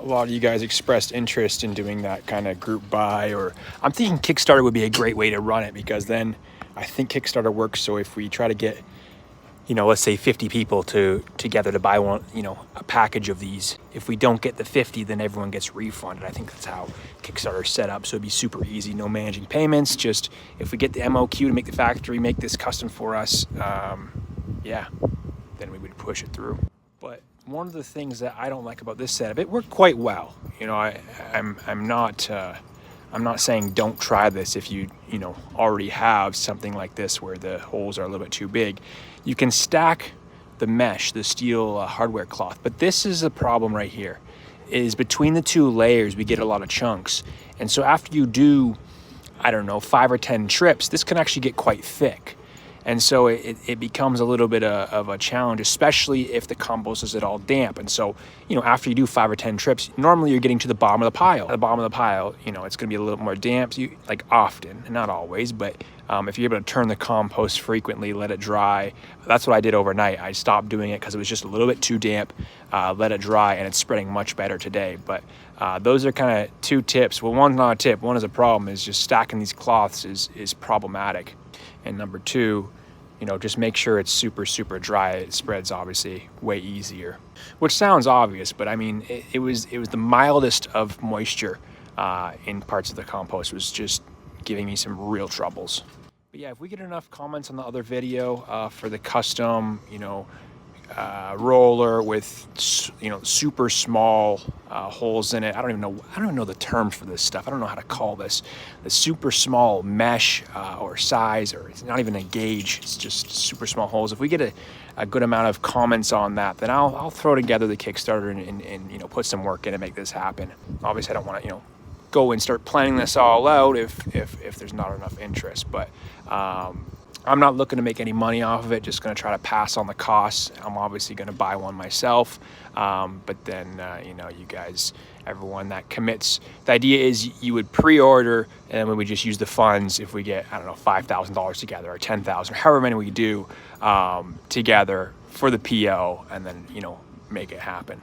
a lot of you guys expressed interest in doing that kind of group buy, or I'm thinking Kickstarter would be a great way to run it, because then I think Kickstarter works. So if we try to get, let's say 50 people together to buy one, a package of these. If we don't get the 50, then everyone gets refunded. I think that's how Kickstarter's set up. So it'd be super easy, no managing payments. Just if we get the MOQ to make the factory make this custom for us, yeah, then we would push it through. But one of the things that I don't like about this setup, it worked quite well. I'm not saying don't try this if you already have something like this where the holes are a little bit too big. You can stack the mesh, the steel hardware cloth, but this is a problem right here, is between the two layers we get a lot of chunks. And so after you do, I don't know, 5 or 10 trips, this can actually get quite thick. And so it becomes a little bit of a challenge, especially if the compost is at all damp. And so, after you do 5 or 10 trips, normally you're getting to the bottom of the pile. At the bottom of the pile, it's gonna be a little more damp, like often, not always, but if you're able to turn the compost frequently, let it dry. That's what I did overnight. I stopped doing it because it was just a little bit too damp, let it dry, and it's spreading much better today. But those are kind of 2 tips. Well, one's not a tip, one is a problem, is just stacking these cloths is problematic. And number 2, just make sure it's super, super dry. It spreads obviously way easier, which sounds obvious, but I mean, it was the mildest of moisture in parts of the compost. Was just giving me some real troubles. But yeah, if we get enough comments on the other video for the custom, roller with super small holes in it. I don't even know the terms for this stuff. I don't know how to call this. The super small mesh or size, or it's not even a gauge. It's just super small holes. If we get a good amount of comments on that, then I'll throw together the Kickstarter and put some work in to make this happen. Obviously, I don't want to go and start planning this all out if there's not enough interest, but I'm not looking to make any money off of it, just going to try to pass on the costs. I'm obviously going to buy one myself, but then, you guys, everyone that commits, the idea is you would pre-order, and then we would just use the funds if we get, I don't know, $5,000 together or 10,000, or however many we do together for the PO, and then, make it happen.